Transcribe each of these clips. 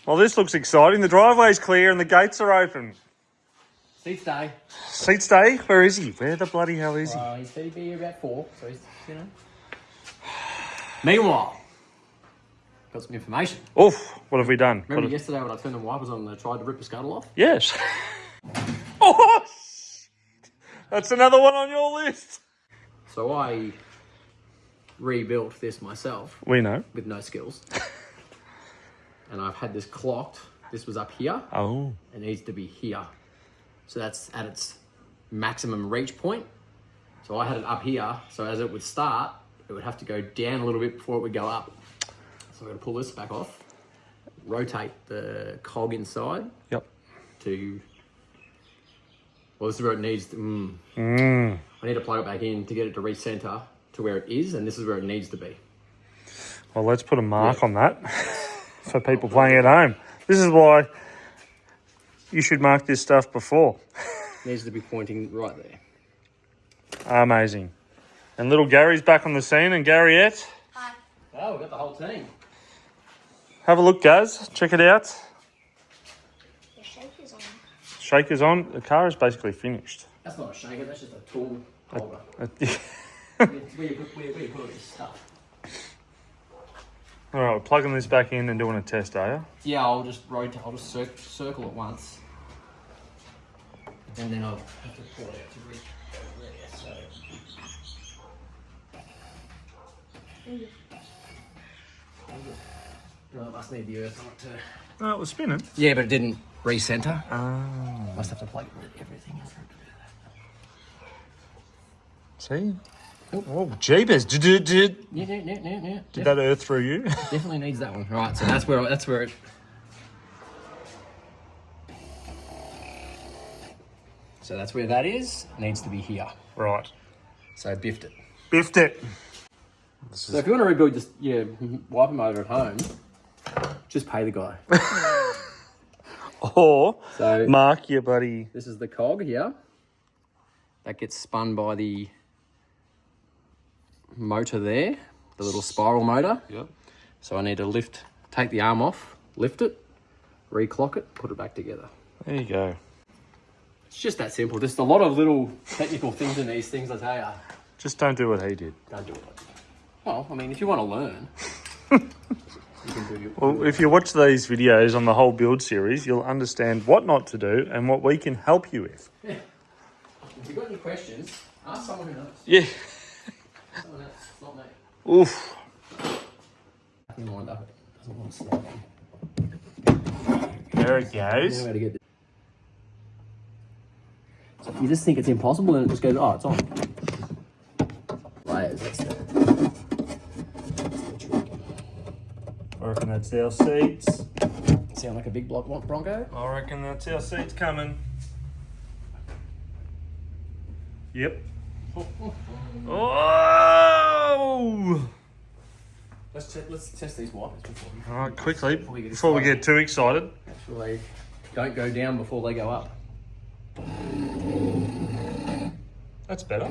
Well, this looks exciting. The driveway's clear and the gates are open. Seats day. Seats day? Where is he? Where the bloody hell is he? He said he'd be here about 4, so he's, you know. Meanwhile, got some information. Oof, what have we done? Remember yesterday when I turned the wipers on and I tried to rip the scuttle off? Yes. Oh, that's another one on your list. So I rebuilt this myself. We know. With no skills. And I've had this clocked. This was up here. Oh. It needs to be here. So that's at its maximum reach point. So I had it up here. So as it would start, it would have to go down a little bit before it would go up. So I'm going to pull this back off, rotate the cog inside. Yep. To, well, this is where it needs to, I need to plug it back in to get it to recenter to where it is, and this is where it needs to be. Well, let's put a mark on that for people playing at home. This is why you should mark this stuff before. Needs to be pointing right there. Amazing. And little Gary's back on the scene, and Garyette. Hi. Oh, we've got the whole team. Have a look, guys. Check it out. The shaker's on. Shaker's on. The car is basically finished. That's not a shaker, that's just a tool holder. All where you put all this stuff. right, we're plugging this back in and doing a test, are you? Yeah, I'll just circle it once. And then I'll have to pull it out to reach there, so. No, it must need the earth on it too. No, it was spinning. Yeah, but it didn't recenter. Oh. Must have to plug everything in for it to do that. See? Oh, jeepers. Did Yeah. that earth through you? Definitely needs that one. Right, so that's where it. So that's where that is. Needs to be here. Right. So I biffed it. Biffed it. So if you want to rebuild, just wipe them over at home. Just pay the guy. Or So mark your buddy. this is the cog here. That gets spun by the motor there, the little spiral motor. Yep. So I need to take the arm off, lift it, reclock it, put it back together. There you go. It's just that simple. Just a lot of little technical things in these things, I tell you. Just don't do what he did. Don't do it. Well, I mean, if you want to learn, you can do it. Well, if you watch these videos on the whole build series, you'll understand what not to do and what we can help you with. Yeah. If you've got any questions, ask someone who knows. Yeah. Someone else, not me. Oof. Nothing lined up. It doesn't want to slow down. There it goes. Know how to get this. So if you just think it's impossible, then it just goes, oh, it's on. Layers, that's the trick. I reckon that's our seats. Sound like a big block Bronco? I reckon that's our seats coming. Yep. Oh! Let's test these wipers before we, All right, quickly, Before we get before we excited. get too excited. make sure they don't go down before they go up. That's better.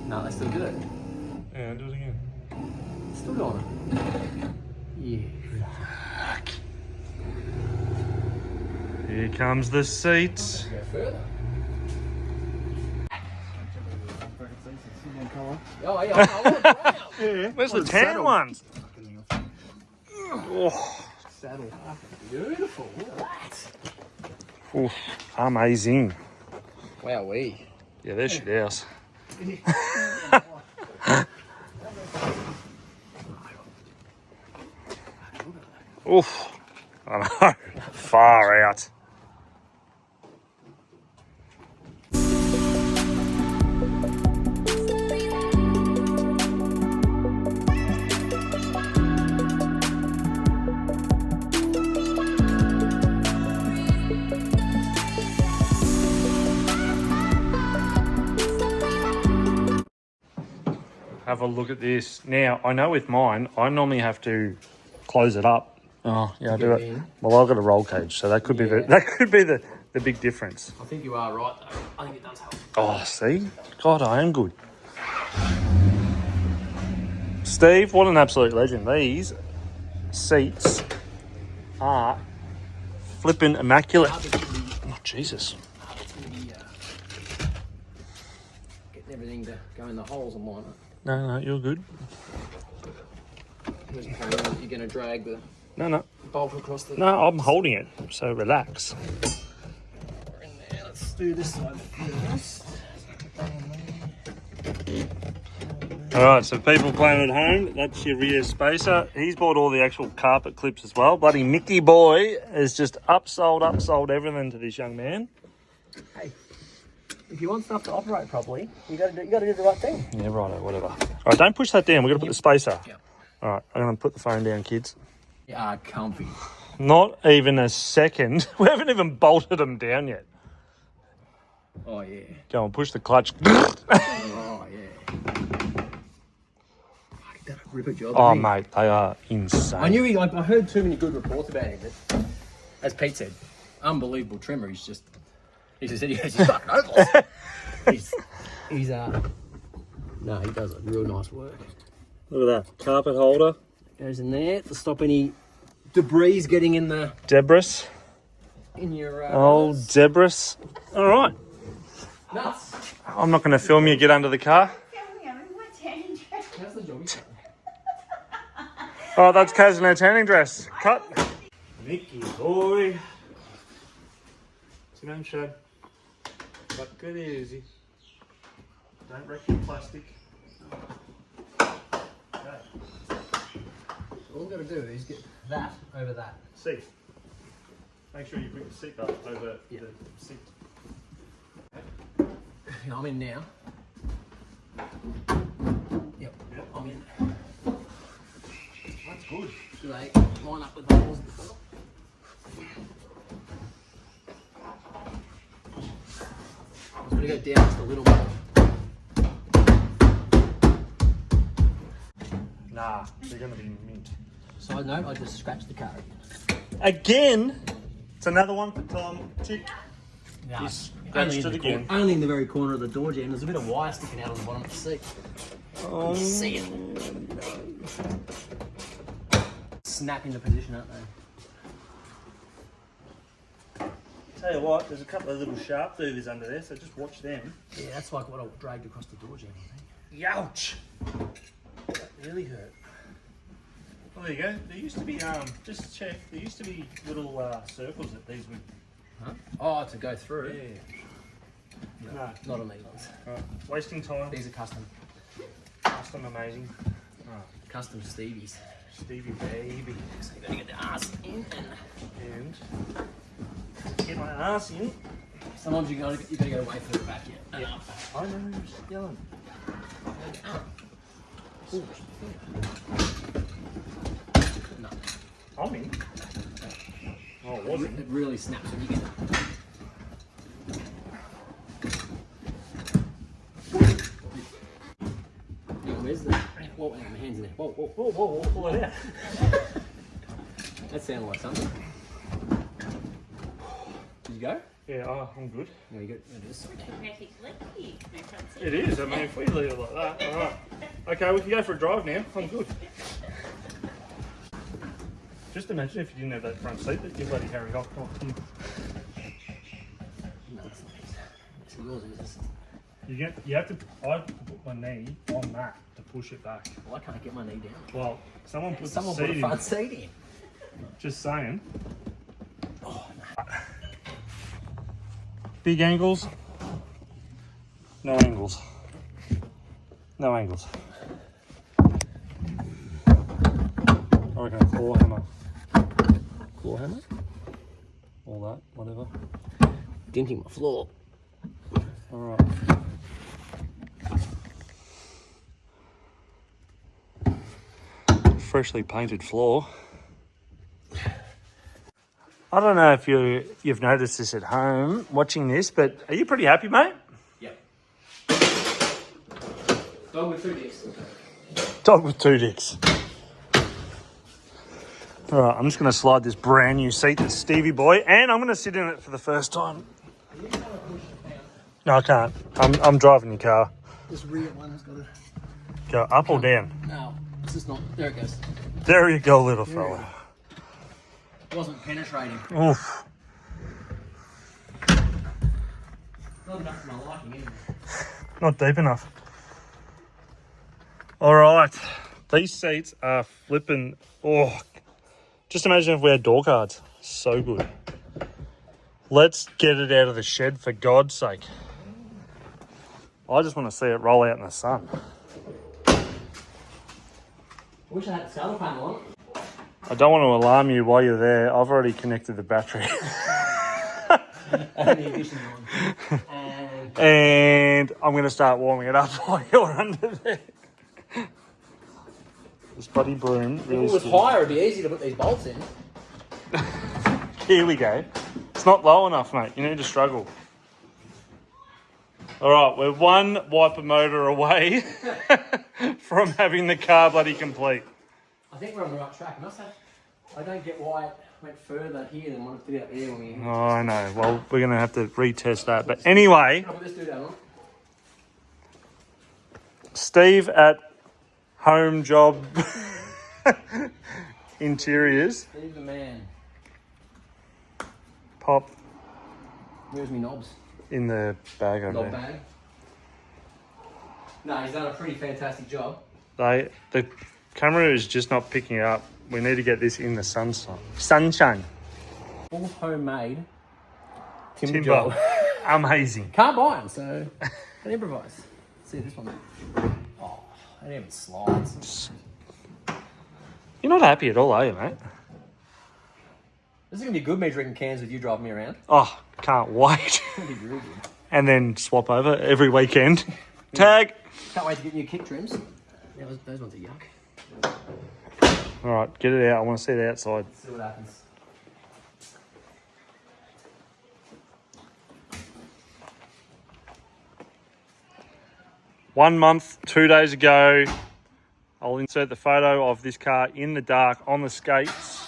No, they still do it. Yeah, do it again. Still going. Yeah. Here comes the seats. Go further. Oh, yeah, I want it brown. Yeah. Where's the the tan saddle? ones? Oh, Saddle. Beautiful. Look at that. oof, amazing. Wowee. Yeah, there's your house. Oof. I know. Far out. Have a look at this. Now, I know with mine, I normally have to close it up. Oh, yeah, I do Get it. in. Well, I've got a roll cage, so that could be Yeah. the big difference. I think you are right, though. I think it does help. Oh, see? God, I am good. Steve, what an absolute legend. These seats are flipping immaculate. Oh, Jesus. It's going to be getting everything to go in the holes and whatnot. No, you're good. You're going to drag the No. bulk across the... No, I'm holding it, so relax. We're in there. Let's do this side first. All right, so people playing at home, that's your rear spacer. He's bought all the actual carpet clips as well. Bloody Mickey boy has just upsold everything to this young man. Hey, if you want stuff to operate properly, you got to do the right thing. Yeah, righto, whatever. All right, don't push that down. We've got to put the spacer. Yeah. All right, I'm going to put the phone down, kids. Yeah, comfy. Not even a second. We haven't even bolted them down yet. Oh, yeah. Go on, push the clutch. Oh, yeah. Done a ripper job. Oh, mate, they are insane. I knew I heard too many good reports about him. But as Pete said, unbelievable trimmer. He just said he's fucking hopeless. he's no, he does a real nice work. Look at that carpet holder. Goes in there to stop any debris getting in the Debris. in your Oh, Debris. All right. nuts. I'm not going to film you get under the car. How's the job? Oh, that's Kaz in her tanning dress. Cut. Mickey boy. What's your name, Shad? Fuck it easy. Don't wreck your plastic. Okay. All we've got to do is get that over that. Seat. Make sure you put the seat up over Yeah. the seat. I'm in now. Yep. I'm in. That's good. Do they line up with the holes at the bottom? I'm going to go down just a little bit. Nah, they're going to be mint. Side note, I just scratched the car Again? It's another one for Tom. Tick. again. He's scratched it again. Only in the very corner of the door jam. There's a bit of wire sticking out on the bottom of the seat. Oh, See it. Snap into position, aren't they? Tell you what, there's a couple of little sharp doovers under there, so just watch them. Yeah, that's like what I dragged across the door jam, I think. Youch! That really hurt. Well, there you go. There used to be, just check, there used to be little circles that these would... Huh? Oh, to go through? Yeah. No, not on these ones. Right. Wasting time. These are custom. Custom amazing. Custom Stevies. Stevie baby. So you gotta get the ass in And get my ass in. sometimes you gotta go way further back yet. Yeah. I know, you're just yelling. No. I'm in. Oh, it wasn't. It really snaps when you get it. Where's the... Whoa, hang on, my hand's in there. Whoa, whoa, whoa, whoa, whoa, pull it out. That sounded like something. Did you go? Yeah, I'm good. No, you go. It is. It is. I mean, if we leave it like that, all right. Okay, we can go for a drive now. I'm good. Just imagine if you didn't have that front seat that you bloody carried off. No, it's not. It's yours, is it? You have to. I have to put my knee on that to push it back. Well, I can't get my knee down. Well, someone put Someone the put seat a front in. seat in. Just saying. Oh, no. Big angles. No angles. No angles. I reckon a claw hammer. Claw hammer? All that, whatever. Dinting my floor. Alright. Freshly painted floor. I don't know if you've noticed this at home watching this, but are you pretty happy, mate? Yep. Dog with 2 dicks. Dog with 2 dicks. Alright, I'm just going to slide this brand new seat that's Stevie Boy, and I'm going to sit in it for the first time. No, I can't. I'm driving your car. This rear one has got to Go up or down? no This is not. There it goes. There you go, little fella. It wasn't penetrating. Oof. Not enough for my liking anyway. Not deep enough. All right. These seats are flipping. Oh, just imagine if we had door cards. So good. Let's get it out of the shed for God's sake. I just want to see it roll out in the sun. I wish I had a solar panel on it. I don't want to alarm you while you're there. I've already connected the battery. And the ignition on. And I'm going to start warming it up while you're under there. This bloody broom really If it was higher, it'd be easy to put these bolts in. Here we go. It's not low enough, mate. You need to struggle. All right, we're one wiper motor away from having the car bloody complete. I think we're on the right track. I don't get why it went further here than what it did out there when we... Oh, I know. Well, we're going to have to retest that. But anyway, I'll put this dude on. Steve at Home Job Interiors. Steve the man. Pop Where's my knobs? in the bag over Knob there. bag. No, he's done a pretty fantastic job. The camera is just not picking up. We need to get this in the sunshine. All homemade timber Timber. job. Amazing. Can't buy them, so can improvise. See this one. Oh, it even slides. You're not happy at all, are you, mate? This is gonna be good, me drinking cans with you driving me around. Oh, can't wait. It's gonna be really good. And then swap over every weekend. Tag. Can't wait to get new kick trims. Yeah, those ones are yuck. All right, get it out. I want to see it outside. See what happens. One month, 2 days ago, I'll insert the photo of this car in the dark on the skates.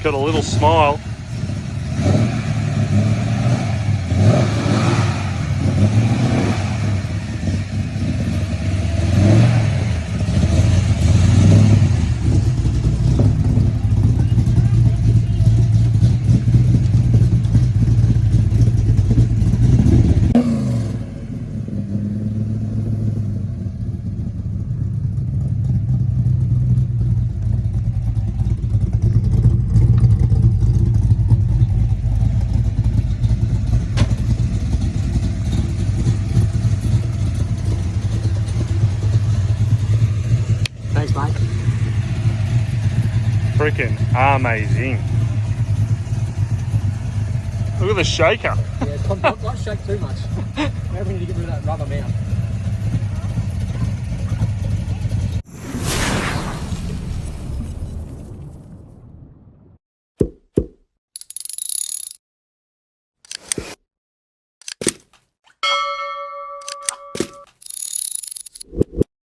Got a little smile. Thanks, mate. Freaking amazing. Look at the shaker. Yeah, don't shake too much. Maybe we need to get rid of that rubber mount.